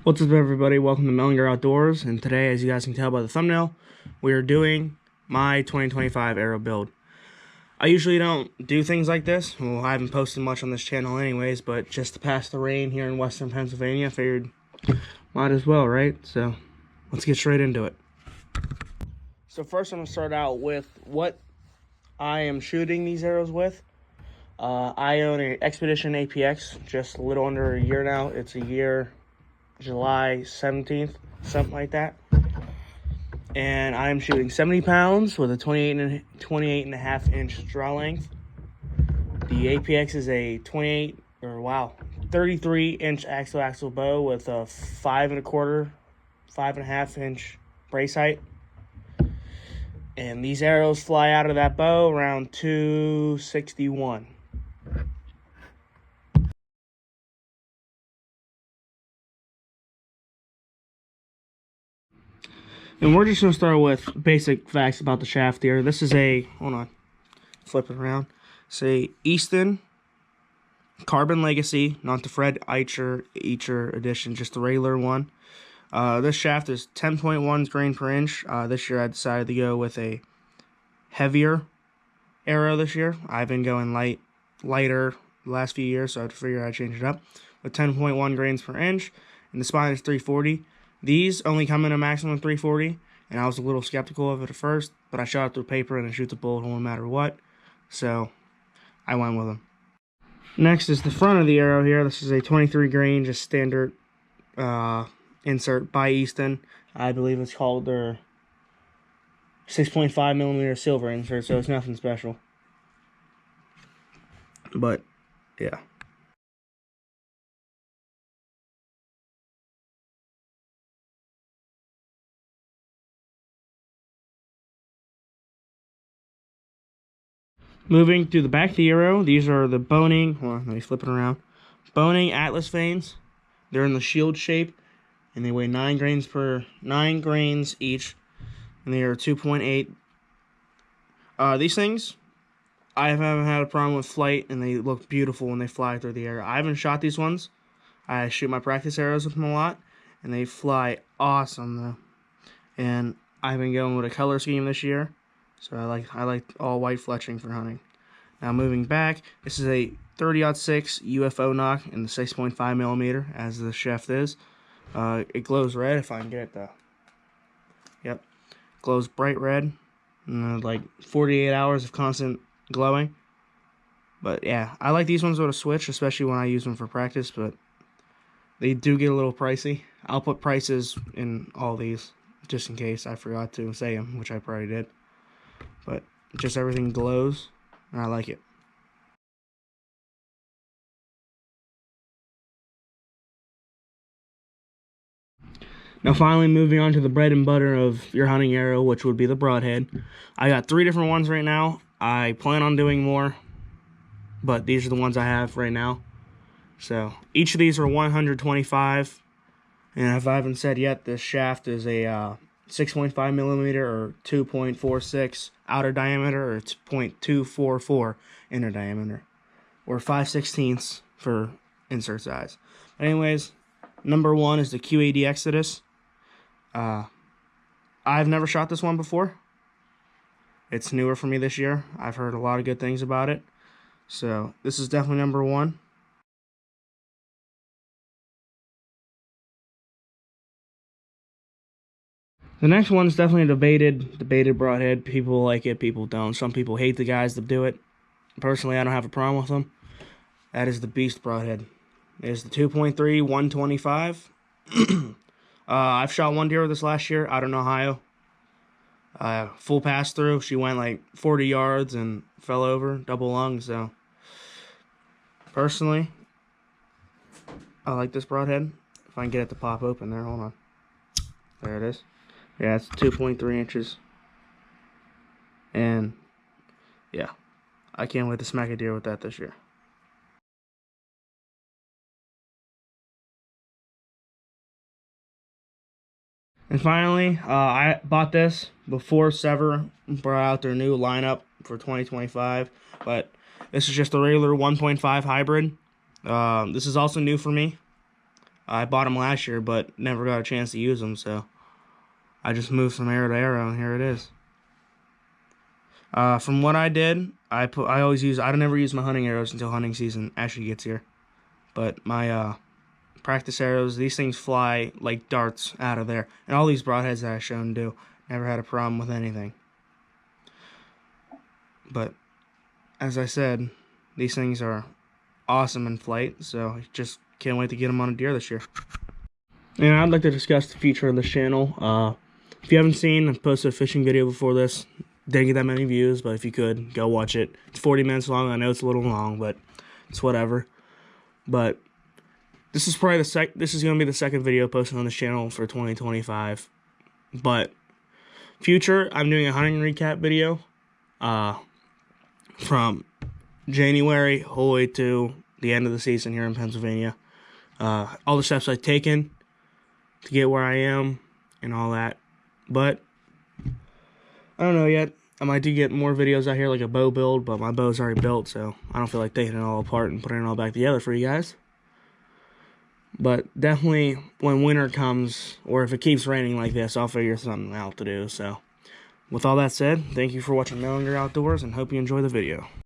What's up, everybody? Welcome to Mellinger Outdoors, and today, as you guys can tell by the thumbnail, we are doing my 2025 arrow build. I usually don't do things like this. Well, I haven't posted much on this channel anyways, but just to pass the rain here in western Pennsylvania, I figured might as well, right? So let's get straight into it. So first I'm going to start out with what I am shooting these arrows with. I own an Expedition APX, just a little under a year now. It's a year, July 17th, something like that. And I'm shooting 70 pounds with a 28 and a half inch draw length. The APX is a 33 inch axle bow with a 5.25 inch brace height. And these arrows fly out of that bow around 261. And we're just going to start with basic facts about the shaft here. This is a, hold on, flip it around. It's a Easton Carbon Legacy, not the Fred Eicher edition, just the regular one. This shaft is 10.1 grain per inch. This year I decided to go with a heavier arrow this year. I've been going lighter the last few years, so I figured I'd change it up. With 10.1 grains per inch, and the spine is 340. These only come in a maximum of 340, and I was a little skeptical of it at first, but I shot it through paper and it shoots a bullet hole no matter what, so I went with them. Next is the front of the arrow here. This is a 23 grain, just standard insert by Easton. I believe it's called their 6.5 millimeter silver insert, so it's nothing special. But, yeah. Moving to the back of the arrow, these are the boning, hold on, let me flip it around. Boning Atlas vanes. They're in the shield shape, and they weigh 9 grains each, and they are 2.8. These things, I haven't had a problem with flight, and they look beautiful when they fly through the air. I haven't shot these ones. I shoot my practice arrows with them a lot, and they fly awesome though. And I've been going with a color scheme this year. So I like all white fletching for hunting. Now moving back, this is a 30-06 UFO Nock in the 6.5 millimeter, as the shaft is. It glows red if I can get it though. Yep, glows bright red. Like 48 hours of constant glowing. But yeah, I like these ones with a switch, especially when I use them for practice. But they do get a little pricey. I'll put prices in all these just in case I forgot to say them, which I probably did. But just everything glows, and I like it. Now finally moving on to the bread and butter of your hunting arrow, which would be the Broadhead. I got 3 different ones right now. I plan on doing more, but these are the ones I have right now. So each of these are 125, and if I haven't said yet, this shaft is a 6.5 millimeter or 2.46 outer diameter, or it's 0.244 inner diameter, or 5/16 for insert size. But anyways, number 1 is the QAD Exodus. I've never shot this one before. It's newer for me this year. I've heard a lot of good things about it, so this is definitely number 1. The next one's definitely a debated broadhead. People like it, people don't. Some people hate the guys that do it. Personally, I don't have a problem with them. That is the Beast Broadhead. It is the 2.3, 125. I've shot one deer with this last year out in Ohio. Full pass through. She went like 40 yards and fell over, double lung. So, personally, I like this broadhead. If I can get it to pop open there, hold on. There it is. Yeah, it's 2.3 inches. And, yeah, I can't wait to smack a deer with that this year. And finally, I bought this before Sevr brought out their new lineup for 2025. But this is just a regular 1.5 hybrid. This is also new for me. I bought them last year, but never got a chance to use them, so I just moved from arrow to arrow, and here it is. From what I did, I never use my hunting arrows until hunting season actually gets here. But my practice arrows, these things fly like darts out of there. And all these broadheads that I've shown do. Never had a problem with anything. But, as I said, these things are awesome in flight, so I just can't wait to get them on a deer this year. And I'd like to discuss the future of this channel. If you haven't seen, I posted a fishing video before this. Didn't get that many views, but if you could, go watch it. It's 40 minutes long. I know it's a little long, but it's whatever. But this is probably this is going to be the second video posted on this channel for 2025. But future, I'm doing a hunting recap video from January all the way to the end of the season here in Pennsylvania. All the steps I've taken to get where I am and all that. But I don't know yet. I might do get more videos out here like a bow build, but my bow's already built, so I don't feel like taking it all apart and putting it all back together for you guys. But definitely when winter comes, or if it keeps raining like this, I'll figure something out to do. So with all that said, thank you for watching Mellinger Outdoors, and hope you enjoy the video.